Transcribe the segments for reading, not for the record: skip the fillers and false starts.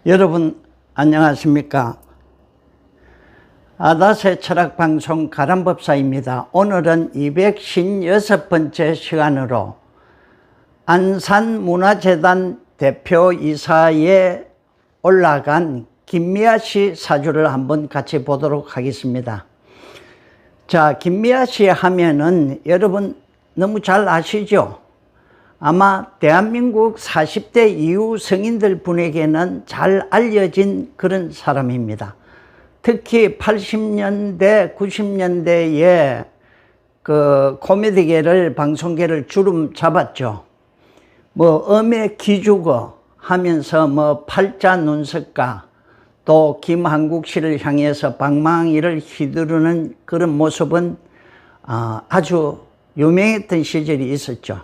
여러분 안녕하십니까? 아다세 철학방송 가람법사입니다. 오늘은 256번째 시간으로 안산문화재단 대표이사에 올라간 김미아 씨 사주를 한번 같이 보도록 하겠습니다. 자, 김미아 씨 하면은 여러분 너무 잘 아시죠? 아마 대한민국 40대 이후 성인들 분에게는 잘 알려진 그런 사람입니다. 특히 80년대, 90년대에 그 코미디계를, 방송계를 주름 잡았죠. 엄의 기죽어 하면서 팔자 눈썹과 또 김한국 씨를 향해서 방망이를 휘두르는 그런 모습은 아주 유명했던 시절이 있었죠.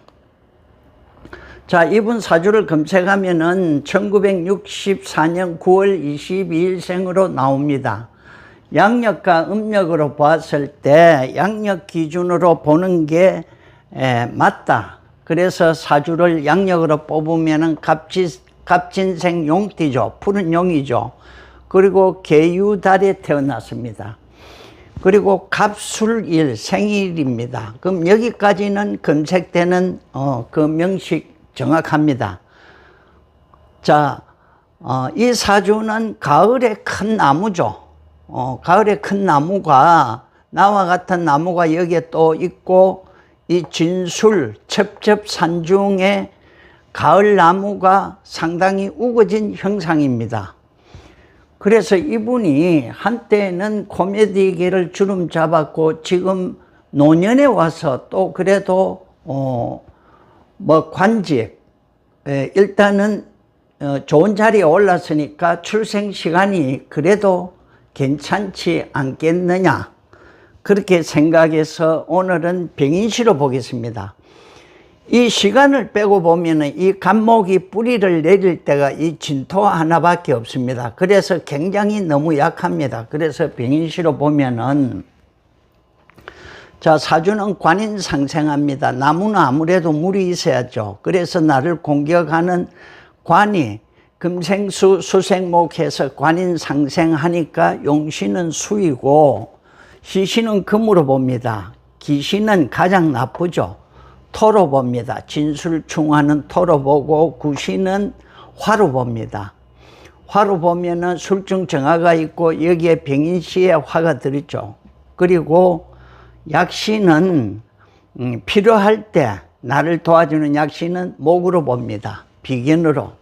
자, 이분 사주를 검색하면은 1964년 9월 22일생으로 나옵니다. 양력과 음력으로 봤을 때 양력 기준으로 보는 게 맞다. 그래서 사주를 양력으로 뽑으면은 갑진생 용띠죠. 푸른 용이죠. 그리고 계유달에 태어났습니다. 그리고 갑술일 생일입니다. 그럼 여기까지는 검색되는 그 명식 정확합니다. 자, 이 사주는 가을에 큰 나무죠. 가을에 큰 나무가, 나와 같은 나무가 여기에 또 있고, 이 진술, 첩첩산중에 가을 나무가 상당히 우거진 형상입니다. 그래서 이분이 한때는 코미디계를 주름 잡았고, 지금 노년에 와서 또 그래도 관직, 일단은 좋은 자리에 올랐으니까 출생 시간이 그래도 괜찮지 않겠느냐, 그렇게 생각해서 오늘은 병인시로 보겠습니다. 이 시간을 빼고 보면은 이 간목이 뿌리를 내릴 때가 이 진토 하나밖에 없습니다. 그래서 굉장히 너무 약합니다. 그래서 병인시로 보면은, 자, 사주는 관인상생합니다. 나무는 아무래도 물이 있어야죠. 그래서 나를 공격하는 관이 금생수 수생목해서 관인상생하니까 용신은 수이고 시신은 금으로 봅니다. 기신은 가장 나쁘죠. 토로 봅니다. 진술충화는 토로 보고 구신은 화로 봅니다. 화로 보면은 술중 정화가 있고 여기에 병인시에 화가 들었죠. 그리고 약신은 필요할 때 나를 도와주는 약신은 목으로 봅니다. 비견으로.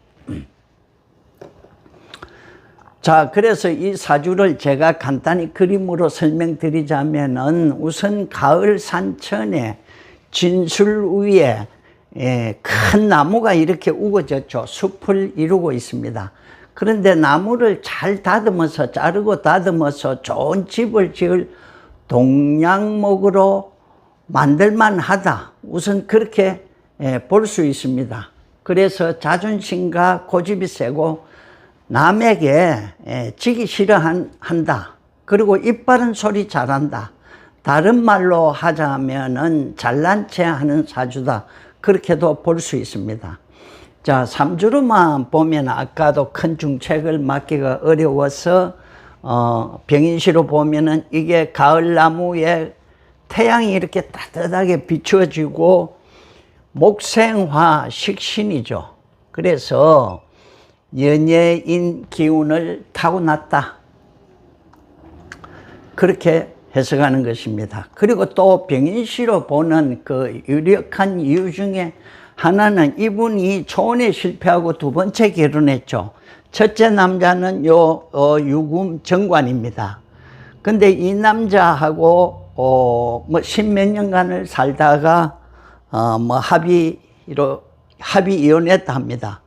자, 그래서 이 사주를 제가 간단히 그림으로 설명드리자면은 우선 가을 산천에 진술 위에 큰 나무가 이렇게 우거졌죠. 숲을 이루고 있습니다. 그런데 나무를 잘 다듬어서, 자르고 다듬어서 좋은 집을 지을 동양목으로 만들만 하다. 우선 그렇게 볼 수 있습니다. 그래서 자존심과 고집이 세고 남에게 지기 싫어한다. 그리고 입 바른 소리 잘한다. 다른 말로 하자면은 잘난 체 하는 사주다. 그렇게도 볼 수 있습니다. 자, 삼주로만 보면 아까도 큰 중책을 맡기가 어려워서 병인시로 보면은 이게 가을 나무에 태양이 이렇게 따뜻하게 비추어지고 목생화 식신이죠. 그래서 연예인 기운을 타고났다. 그렇게 해석하는 것입니다. 그리고 또 병인시로 보는 그 유력한 이유 중에 하나는 이분이 초혼에 실패하고 두 번째 결혼했죠. 첫째 남자는 유금 정관입니다. 근데 이 남자하고 십몇 년간을 살다가 합의 이혼했다 합니다.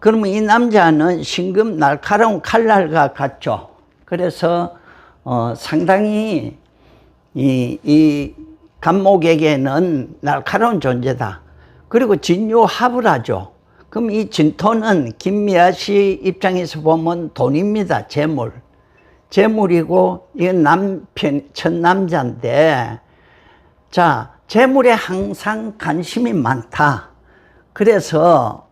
그러면 이 남자는 신금 날카로운 칼날과 같죠. 그래서 상당히 이 간목에게는 날카로운 존재다. 그리고 진유합을 하죠. 그럼 이 진토는 김미아 씨 입장에서 보면 돈입니다. 재물. 재물이고 이건 첫 남자인데, 자, 재물에 항상 관심이 많다. 그래서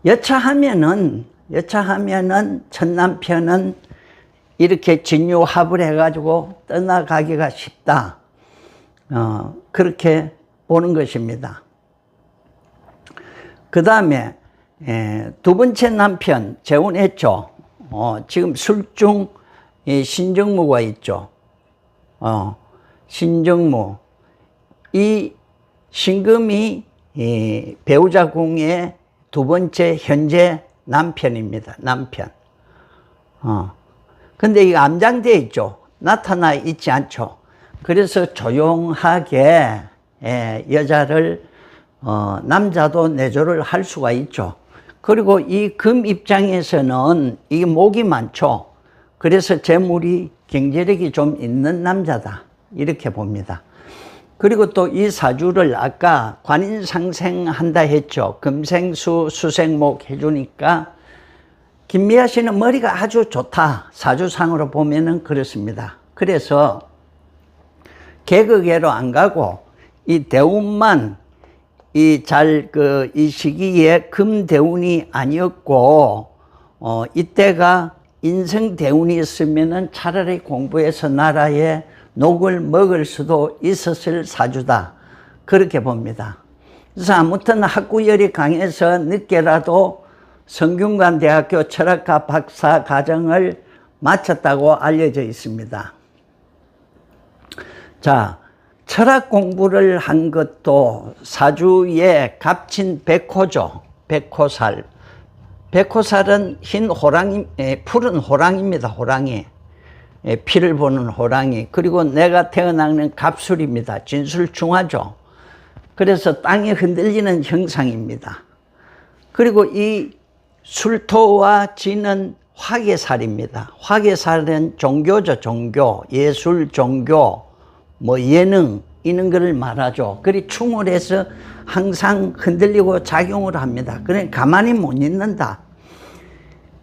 여차하면은 여차하면은 첫 남편은 이렇게 진유합을 해가지고 떠나가기가 쉽다. 그렇게 보는 것입니다. 그 다음에 두 번째 남편 재혼했죠. 지금 술중 신정무가 있죠. 신정무. 이 신금이 배우자 궁의 두 번째 현재 남편입니다. 남편. 근데 이거 암장되어 있죠. 나타나 있지 않죠. 그래서 조용하게 여자를 남자도 내조를 할 수가 있죠. 그리고 이 금 입장에서는 이게 목이 많죠. 그래서 재물이 경제력이 좀 있는 남자다 이렇게 봅니다. 그리고 또 이 사주를 아까 관인상생한다 했죠. 금생수 수생목 해주니까 김미아 씨는 머리가 아주 좋다. 사주상으로 보면은 그렇습니다. 그래서 개그계로 안 가고 이 대운만 이 시기에 금 대운이 아니었고 이때가 인성 대운이 있으면은 차라리 공부해서 나라에 녹을 먹을 수도 있었을 사주다. 그렇게 봅니다. 그래서 아무튼 학구열이 강해서 늦게라도 성균관대학교 철학과 박사 과정을 마쳤다고 알려져 있습니다. 자, 철학 공부를 한 것도 사주에 값진 백호죠. 백호살. 백호살은 흰 호랑이, 푸른 호랑이입니다. 호랑이. 피를 보는 호랑이. 그리고 내가 태어나는 갑술입니다. 진술중화죠. 그래서 땅이 흔들리는 형상입니다. 그리고 이 술토와 진은 화계살입니다. 화계살은 종교죠. 종교. 예술, 종교, 예능 이런 거를 말하죠. 그리 충홀해서 항상 흔들리고 작용을 합니다. 그러니까 가만히 못 있는다.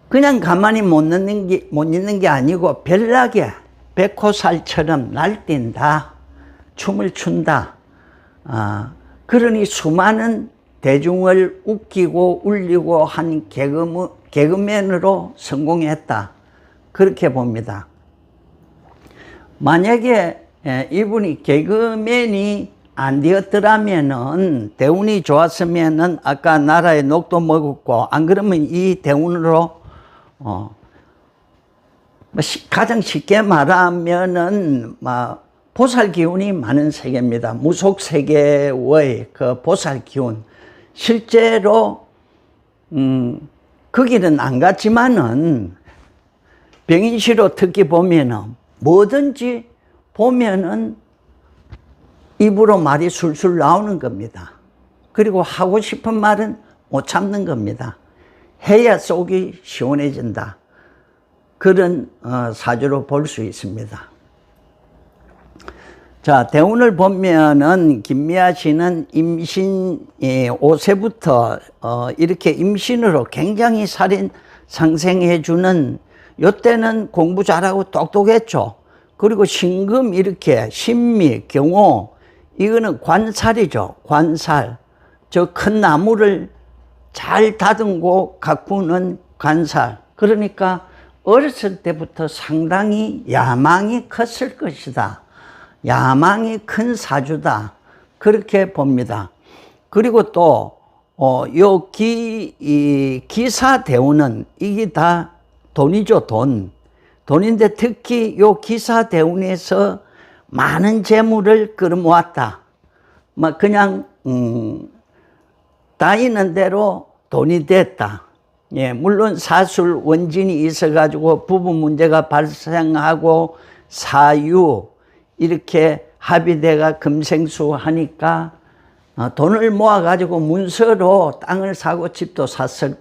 그냥 가만히 못 있는 게 아니고 별나게 백호살처럼 날뛴다. 춤을 춘다. 그러니 수많은 대중을 웃기고 울리고 한 개그맨으로 성공했다. 그렇게 봅니다. 만약에 이분이 개그맨이 안 되었더라면은 대운이 좋았으면은 아까 나라에 녹도 먹었고 안 그러면 이 대운으로 가장 쉽게 말하면은 보살 기운이 많은 세계입니다. 무속 세계의 그 보살 기운. 실제로 거기는 안 갔지만은 병인시로 특히 보면은 뭐든지 보면은 입으로 말이 술술 나오는 겁니다. 그리고 하고 싶은 말은 못 참는 겁니다. 해야 속이 시원해진다. 그런 사주로 볼 수 있습니다. 자, 대운을 보면은 김미아 씨는 임신 5세부터 이렇게 임신으로 굉장히 살인 상생해주는, 요때는 공부 잘하고 똑똑했죠. 그리고 신금 이렇게 신미, 경호, 이거는 관살이죠. 관살. 저 큰 나무를 잘 다듬고 가꾸는 관살. 그러니까 어렸을 때부터 상당히 야망이 컸을 것이다. 야망이 큰 사주다. 그렇게 봅니다. 그리고 또, 기사 대운은 이게 다 돈이죠, 돈. 돈인데 특히 요 기사 대운에서 많은 재물을 끌어모았다. 그냥, 다 있는 대로 돈이 됐다. 예, 물론 사술 원진이 있어가지고 부부 문제가 발생하고 사유, 이렇게 합의대가 금생수 하니까 돈을 모아가지고 문서로 땅을 사고 집도 샀을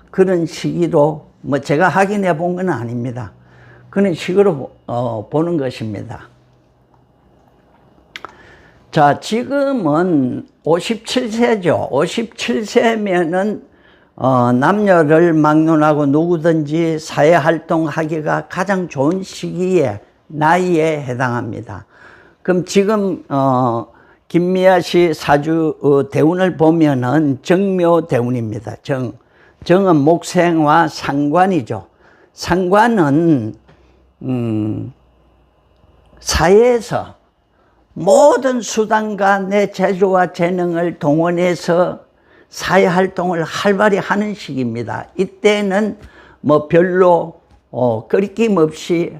그런 시기로 제가 확인해 본 건 아닙니다. 그런 식으로 보는 것입니다. 자, 지금은 57세죠. 57세면은 남녀를 막론하고 누구든지 사회활동하기가 가장 좋은 시기에 나이에 해당합니다. 그럼 지금 김미아 씨 사주 대운을 보면은 정묘 대운입니다. 정은 목생과 상관이죠. 상관은 사회에서 모든 수단과 내 재주와 재능을 동원해서 사회활동을 활발히 하는 시기입니다. 이때는 뭐 별로 거리낌 없이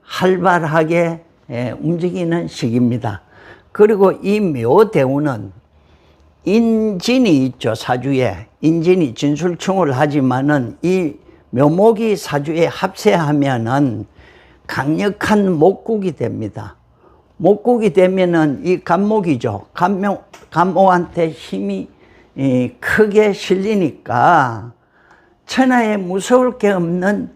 활발하게 움직이는 시기입니다. 그리고 이 묘대운은 인진이 있죠. 사주에 인진이 진술충을 하지만은 이 묘목이 사주에 합세하면은 강력한 목국이 됩니다. 목국이 되면은 이 간목이죠. 간목한테 힘이 크게 실리니까 천하에 무서울 게 없는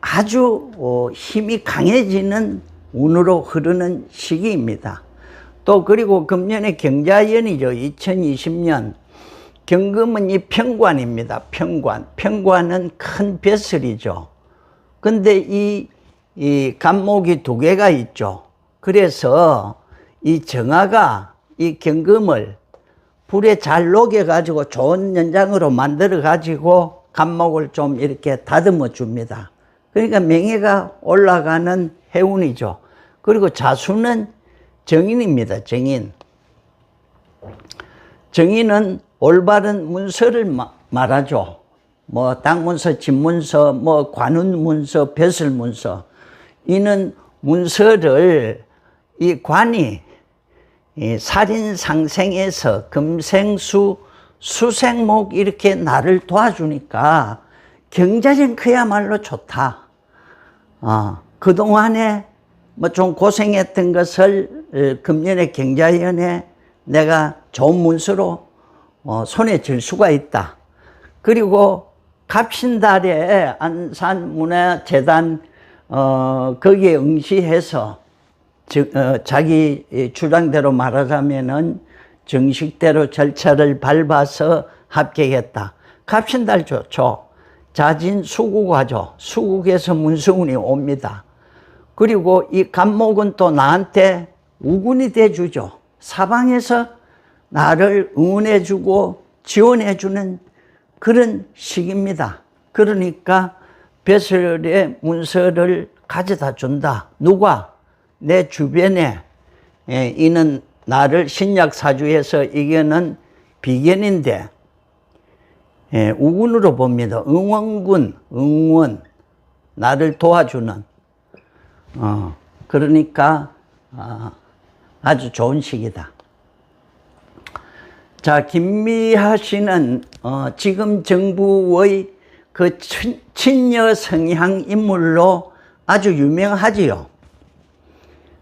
아주 힘이 강해지는 운으로 흐르는 시기입니다. 또 그리고 금년에 경자연이죠. 2020년. 경금은 이 평관입니다. 평관은 큰 벼슬이죠. 근데 이 간목이 두 개가 있죠. 그래서 이 정화가 이 경금을 불에 잘 녹여가지고 좋은 연장으로 만들어가지고 간목을 좀 이렇게 다듬어 줍니다. 그러니까 명예가 올라가는 해운이죠. 그리고 자수는 정인입니다. 정인은 올바른 문서를 말하죠. 뭐 당문서, 집문서, 뭐 관운문서, 벼슬문서. 이는 문서를 이 관이 살인상생에서 금생수, 수생목 이렇게 나를 도와주니까 경자전 그야말로 좋다. 그동안에 뭐 좀 고생했던 것을 금년에 경자연에 내가 좋은 문서로 손에 쥘 수가 있다. 그리고 갑신달에 안산문화재단 거기에 응시해서 자기 주장대로 말하자면은 정식대로 절차를 밟아서 합격했다. 갑신달 좋죠. 자진 수국하죠. 수국에서 문서운이 옵니다. 그리고 이 간목은 또 나한테 우군이 돼주죠. 사방에서 나를 응원해주고 지원해주는 그런 시기입니다. 그러니까 벼슬의 문서를 가져다 준다. 누가? 내 주변에 이는 나를 신약사주에서 이거는 비견인데 우군으로 봅니다. 응원 나를 도와주는 그러니까 아주 좋은 시기다. 자, 김미하 씨는 지금 정부의 그 친여 성향 인물로 아주 유명하지요.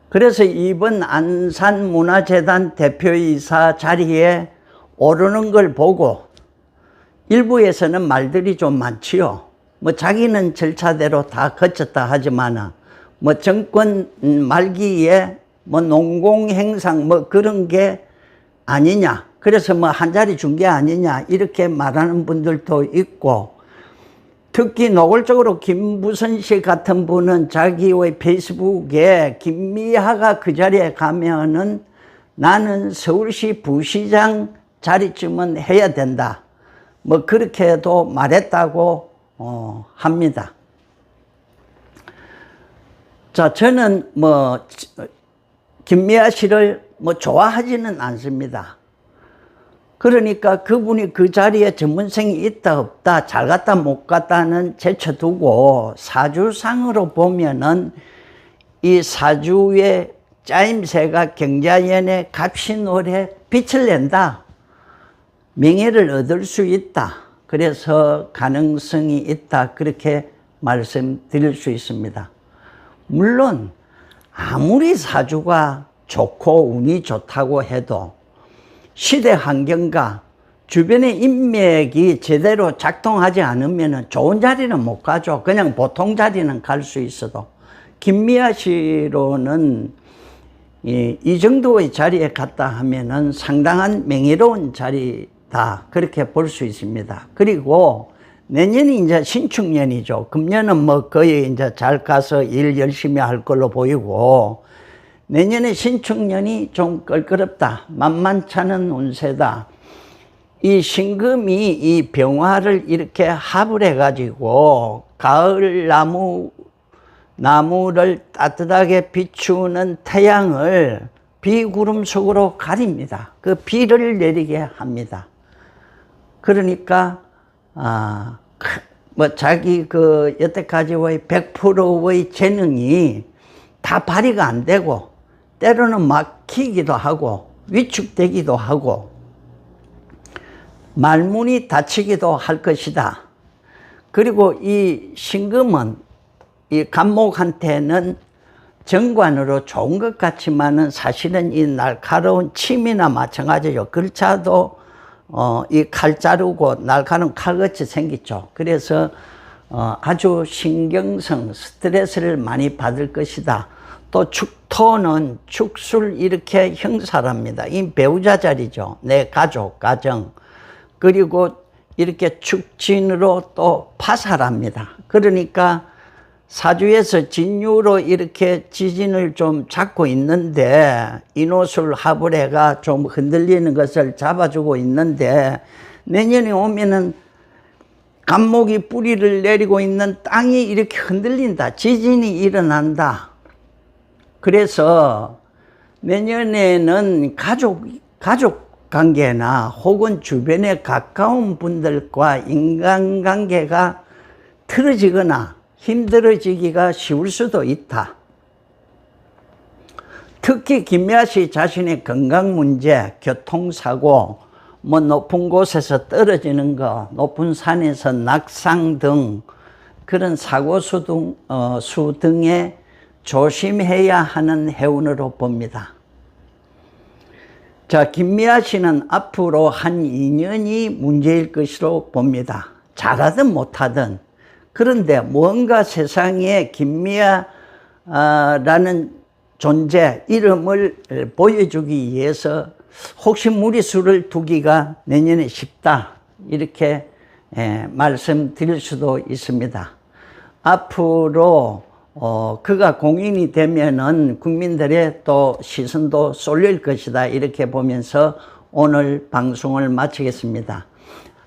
그래서 이번 안산문화재단 대표이사 자리에 오르는 걸 보고 일부에서는 말들이 좀 많지요. 뭐 자기는 절차대로 다 거쳤다 하지만 뭐 정권 말기에 뭐 농공행상 뭐 그런 게 아니냐. 그래서 뭐 한 자리 준 게 아니냐. 이렇게 말하는 분들도 있고, 특히 노골적으로 김부선 씨 같은 분은 자기의 페이스북에 김미하가 그 자리에 가면은 나는 서울시 부시장 자리쯤은 해야 된다. 뭐 그렇게도 말했다고 합니다. 자, 저는 뭐 김미하 씨를 뭐 좋아하지는 않습니다. 그러니까 그분이 그 자리에 전문성이 있다 없다, 잘 갔다 못 갔다는 제쳐두고 사주상으로 보면은 이 사주의 짜임새가 경자연의 갑신월에 빛을 낸다. 명예를 얻을 수 있다. 그래서 가능성이 있다. 그렇게 말씀드릴 수 있습니다. 물론 아무리 사주가 좋고 운이 좋다고 해도 시대 환경과 주변의 인맥이 제대로 작동하지 않으면 좋은 자리는 못 가죠. 그냥 보통 자리는 갈 수 있어도. 김미하 씨로는 이 정도의 자리에 갔다 하면은 상당한 명예로운 자리다. 그렇게 볼 수 있습니다. 그리고 내년이 이제 신축년이죠. 금년은 뭐 거의 이제 잘 가서 일 열심히 할 걸로 보이고, 내년에 신축년이 좀 껄끄럽다. 만만찮은 운세다. 이 신금이 이 병화를 이렇게 합을 해가지고 가을 나무를 따뜻하게 비추는 태양을 비구름 속으로 가립니다. 그 비를 내리게 합니다. 그러니까 자기 그 여태까지의 100%의 재능이 다 발휘가 안 되고 때로는 막히기도 하고 위축되기도 하고 말문이 닫히기도 할 것이다. 그리고 이 신금은 이 간목한테는 정관으로 좋은 것 같지만은 사실은 이 날카로운 침이나 마찬가지죠. 글자도 이 칼 자르고 날카로운 칼같이 생겼죠. 그래서 아주 신경성 스트레스를 많이 받을 것이다. 또 축토는 축술 이렇게 형살합니다. 이 배우자 자리죠. 내 가족, 가정. 그리고 이렇게 축진으로 또 파살합니다. 그러니까 사주에서 진유로 이렇게 지진을 좀 잡고 있는데 인호술 하불해가 좀 흔들리는 것을 잡아주고 있는데 내년에 오면은 간목이 뿌리를 내리고 있는 땅이 이렇게 흔들린다. 지진이 일어난다. 그래서 내년에는 가족 관계나 혹은 주변에 가까운 분들과 인간관계가 틀어지거나 힘들어지기가 쉬울 수도 있다. 특히 김미아 씨 자신의 건강 문제, 교통사고, 높은 곳에서 떨어지는 거, 높은 산에서 낙상 등 그런 사고수 등에 조심해야 하는 해운으로 봅니다. 자, 김미아 씨는 앞으로 한 2년이 문제일 것으로 봅니다. 잘하든 못하든. 그런데 뭔가 세상에 김미아라는 존재, 이름을 보여주기 위해서 혹시 무리수를 두기가 내년에 쉽다. 이렇게 말씀드릴 수도 있습니다. 앞으로 그가 공인이 되면은 국민들의 또 시선도 쏠릴 것이다. 이렇게 보면서 오늘 방송을 마치겠습니다.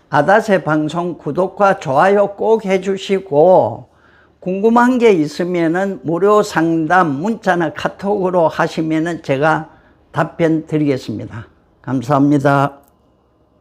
아다세 방송 구독과 좋아요 꼭 해주시고 궁금한 게 있으면은 무료 상담 문자나 카톡으로 하시면은 제가 답변 드리겠습니다. 감사합니다.